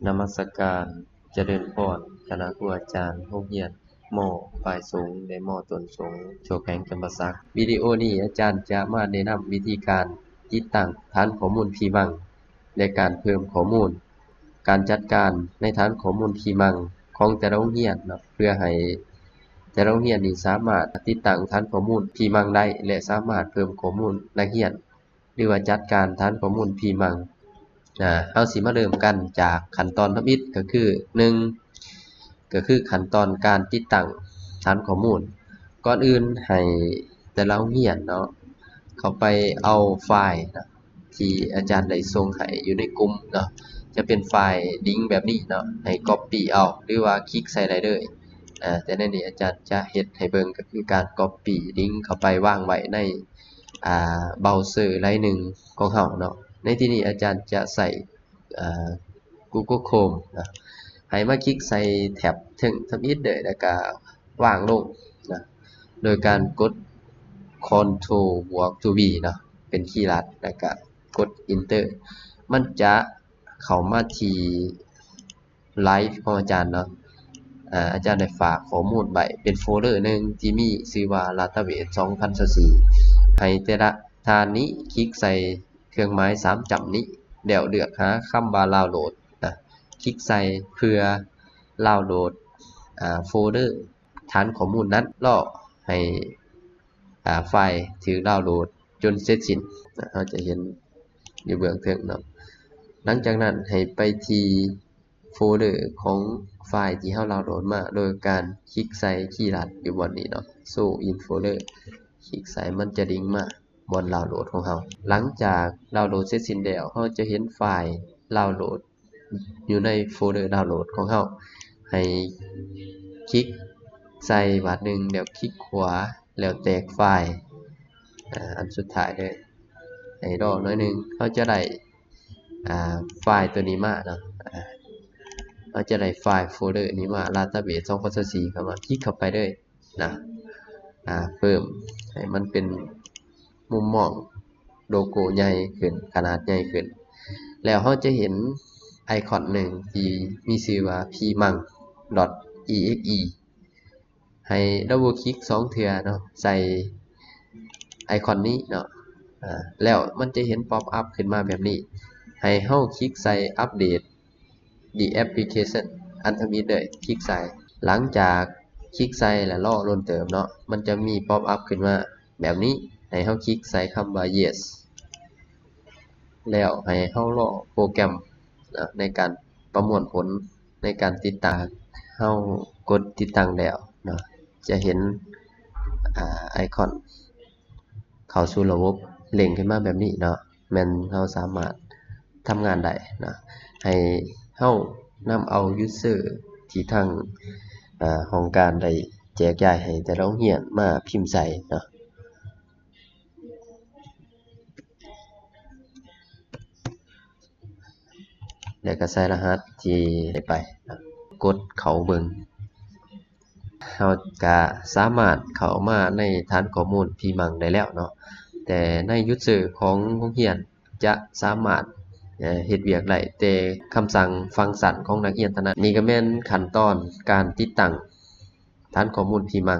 นมัสการเจริญพรคณะครูอาจารย์โรงเรียนม.ปลายสูงและม.ต้นสูงโชคแห่งจำปาสักวิดีโอนี้อาจารย์จะมาแนะนำวิธีการติดตั้งฐานข้อมูลที่มั่งและการเพิ่มข้อมูลการจัดการในฐานข้อมูลที่มั่งของแต่ละโรงเรียนเนาะเพื่อให้แต่ละโรงเรียนนี้สามารถติดตั้งฐานข้อมูลที่มั่งได้และสามารถเพิ่มข้อมูลนักเรียนหรือว่าจัดการฐานข้อมูลที่มั่งเอาสิมาเริ่มกันจากขั้นตอนทำอิฐก็คือ1ก็คือขั้นตอนการติดตั้งฐานข้อมูลก่อนอื่นให้แต่ละโรงเรียนเนาะเข้าไปเอาไฟล์นะที่อาจารย์ได้ส่งให้อยู่ในกลุ่มเนาะจะเป็นไฟล์ลิงก์แบบนี้เนาะให้ copy เอาหรือว่าคลิกใส่ได้เลยแต่ในนี้อาจารย์จะเฮ็ดให้เบิ่งก็คือการ copy ลิงก์เข้าไปวางไว้ในเบราว์เซอร์รายหนึ่งของเฮาเนาะในที่นี้อาจารย์จะใส่Google Chrome นะให้มาคลิกใส่แท็บถึงทำอิฐเลยแล้วก็วางลงนะโดยการกด Ctrl บวก to B เนาะเป็นคีย์ลัดแล้วก็กด Enter มันจะเข้ามาที่ไลฟ์ของอาจารย์เนาะอาจารย์ได้ฝากข้อมูลไว้เป็นโฟลเดอร์หนึ่งที่มีชื่อว่า Database 2024ให้แต่ละฐานนี้คลิกใส่เครื่องหมาย3จับนี้แล้วเลือกหาคำว่าดาวน์โหลดนะคลิกใส่เพื่อดาวน์โหลดโฟลเดอร์ฐานข้อมูลนั้นรอให้ไฟล์ถือดาวน์โหลดจนเสร็จสิ้นเราจะเห็นอยู่เบื้องต้นเนาะหลังจากนั้นให้ไปที่โฟลเดอร์ของไฟล์ที่เราดาวน์โหลดมาโดยการคลิกใส่คีย์ลัดอยู่บนนี้เนาะ Show in folder คลิกใส่มันจะลิงก์มาบนดาวน์โหลดของเราหลังจากดาวน์โหลดเสร็จสิ้นแล้วเราจะเห็นไฟล์ดาวน์โหลดอยู่ในโฟลเดอร์ดาวน์โหลดของเราให้คลิกใส่บัดนึงแล้วคลิกขวาแล้วแตกไฟล์อันสุดท้ายเลยให้รอหน่อยนึงเขาจะได้ไฟล์ตัวนี้มาเนาะเราจะได้ไฟล์โฟลเดอร์นี้มา Database 2024เข้ามาคลิกเข้าไปเลยนะเพิ่มให้มันเป็นมุมมองโลโก้ใหญ่ขึ้นขนาดใหญ่ขึ้นแล้วเราจะเห็นไอคอนหนึ่งที่มีชื่อว่า pmang.exe ให้ดับเบิลคลิก2เทื่อเนาะใส่ไอคอนนี้เนาะแล้วมันจะเห็นป๊อปอัพขึ้นมาแบบนี้ให้เราคลิกใส่อัปเดต the application อันทำอิฐเลยคลิกใส่หลังจากคลิกใส่แล้วรอล้นเติมเนาะมันจะมีป๊อปอัพขึ้นมาแบบนี้ให้เราคลิกใส่คำว่า yes แล้วให้เรารอโปรแกรมในการประมวลผลในการติดตั้งเรากดติดตั้งแล้วเนาะจะเห็นไอคอนเข้าสู่ระบบเล็งขึ้นมาแบบนี้เนาะแม่นเราสามารถทำงานได้นะให้เรานำเอา user ที่ทางห้องการได้แจกจ่ายให้แต่ละโรงเรียนมาพิมพ์ใส่เนาะแล้วก็ใส่รหัสที่ได้ไปกดเข้าเบิ่งเราก็สามารถเข้ามาในฐานข้อมูลที่มั่งได้แล้วเนาะแต่ใน user ของโรงเรียนจะสามารถเฮ็ดเวียกได้แต่คำสั่งฟังก์ชันของนักเรียนเท่านั้นนี่ก็แม่นขั้นตอนการติดตั้งฐานข้อมูลที่มั่ง